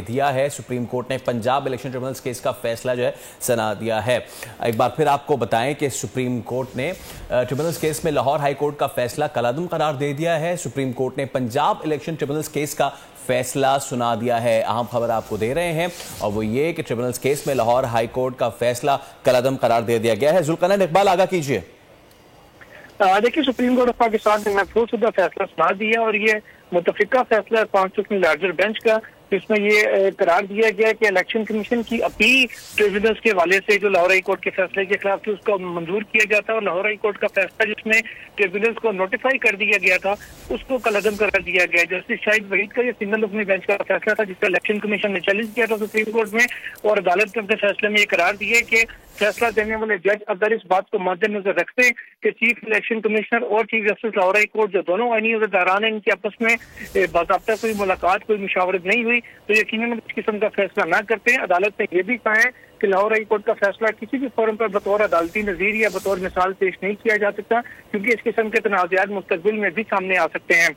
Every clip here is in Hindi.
दिया है। सुप्रीम कोर्ट ने पंजाब इलेक्शन ट्रिब्यूनल्स केस का फैसला जो है सुना दिया है। एक बार फिर आपको बताएं कि सुप्रीम कोर्ट ने ट्रिब्यूनल्स केस में लाहौर हाई कोर्ट का फैसला कलअदम करार दे दिया है। सुप्रीम कोर्ट ने पंजाब इलेक्शन ट्रिब्यूनल्स केस का फैसला सुना दिया है। अहम खबर आपको दे रहे हैं और वो ये कि ट्रिब्यूनल्स केस में लाहौर हाई कोर्ट का फैसला कलअदम करार दे दिया गया है। जुल्करनैन इकबाल आगाह कीजिए। देखिए, सुप्रीम कोर्ट ऑफ पाकिस्तान ने महफूज शुदा फैसला सुना दिया और ये मुतफिका फैसला है 5 रुकनी लार्जर बेंच का, जिसमें ये करार दिया गया कि इलेक्शन कमीशन की अपील ट्रिब्यूनल्स के हवाले से जो लाहौर हाई कोर्ट के फैसले के खिलाफ थी उसको मंजूर किया गया था और लाहौर हाई कोर्ट का फैसला जिसमें ट्रिब्यूनल्स को नोटिफाई कर दिया गया था उसको कलअदम करार दिया गया। जस्टिस शाहिद वहीद का ये सिंगल रुकनी बेंच का फैसला था जिसका इलेक्शन कमीशन ने चैलेंज किया था सुप्रीम कोर्ट में, और अदालत ने अपने फैसले में ये करार दिया कि फैसला देने वाले जज अगर इस बात को मद्देनजर रखते कि चीफ इलेक्शन कमिश्नर और chief justice Lahore high court जो दोनों आईनी अहदेदारान हैं इनकी आपस में बाकायदा कोई मुलाकात कोई मुशावरत नहीं हुई तो यकीनन इस किस्म का फैसला ना करते हैं। अदालत ने यह भी कहा है कि लाहौर हाई कोर्ट का फैसला किसी भी फोरम पर बतौर अदालती नजीर या बतौर मिसाल पेश नहीं किया जा सकता, क्योंकि इस किस्म के तनाज़ात मुस्तकबिल में भी सामने आ सकते हैं।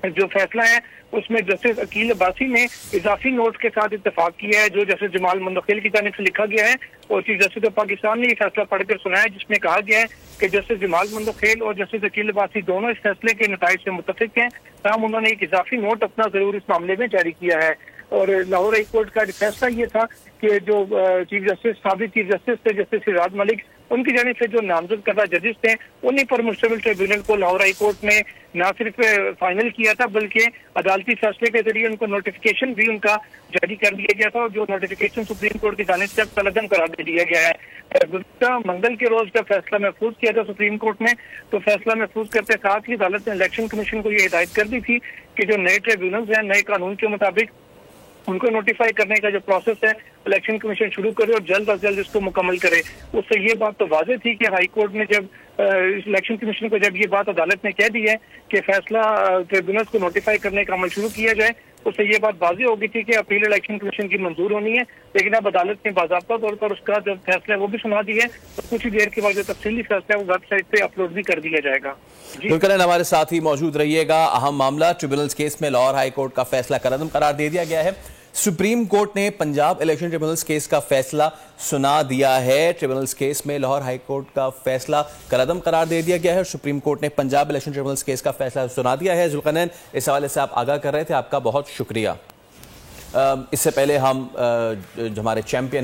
जो फैसला है उसमें जस्टिस अकील अब्बासी ने इजाफी नोट के साथ इत्तेफाक किया है जो जस्टिस जमाल मंदोखेल की जानिब से लिखा गया है, और चीफ जस्टिस ऑफ पाकिस्तान ने यह फैसला पढ़कर सुनाया जिसमें कहा गया है कि जस्टिस जमाल मंदोखेल और जस्टिस अकील अब्बासी दोनों इस फैसले के नताइज से मुत्तफिक हैं, तमाम उन्होंने एक इजाफी नोट अपना जरूर इस मामले में जारी किया है। और लाहौर हाई कोर्ट का फैसला ये था कि जो चीफ जस्टिस साबिक चीफ जस्टिस थे जस्टिस सिराज मलिक उनकी जानिब से जो नामजद करदा जजेस थे उन्हीं पर मुश्तमिल ट्रिब्यूनल को लाहौर हाई कोर्ट ने न सिर्फ फाइनल किया था बल्कि अदालती फैसले के जरिए उनको नोटिफिकेशन भी उनका जारी कर दिया गया था, और जो नोटिफिकेशन सुप्रीम कोर्ट की जानिब से कलअदम करार दे दिया गया है। गुज़श्ता मंगल के रोज का फैसला महफूज किया था सुप्रीम कोर्ट ने, तो फैसला महफूज करते साथ ही अदालत ने इलेक्शन कमीशन को ये हिदायत कर दी थी कि जो नए ट्रिब्यूनल्स हैं नए कानून के मुताबिक उनको नोटिफाई करने का जो प्रोसेस है इलेक्शन कमीशन शुरू करे और जल्द अज जल्द इसको मुकम्मल करे। उससे ये बात तो वाज़ेह थी कि हाई कोर्ट ने जब इलेक्शन कमीशन को जब ये बात अदालत ने कह दी है कि फैसला ट्रिब्यूनल्स को नोटिफाई करने का अमल शुरू किया जाए, उससे ये बात वाज़ेह हो गई थी कि अपील इलेक्शन कमीशन की मंजूर होनी है, लेकिन अब अदालत ने बाज़ाब्ता तौर पर उसका जो फैसला है वो भी सुना दी है, तो कुछ ही देर के बाद जो तफसीली फैसला है वो वेबसाइट पे अपलोड भी कर दिया जाएगा। जुल्करनैन हमारे साथ ही मौजूद रहिएगा। अहम मामला ट्रिब्यूनल्स केस में लाहौर हाई कोर्ट का फैसला कलअदम करार दे दिया गया है। सुप्रीम कोर्ट ने पंजाब इलेक्शन ट्रिब्यूनल्स केस का फैसला सुना दिया है। ट्रिब्यूनल्स केस में लाहौर हाई कोर्ट का फैसला कलअदम करार दे दिया गया है। सुप्रीम कोर्ट ने पंजाब इलेक्शन ट्रिब्यूनल्स केस का फैसला सुना दिया है। जुल्करनैन, इस हवाले से आप आगाह कर रहे थे, आपका बहुत शुक्रिया। इससे पहले हम हमारे चैंपियन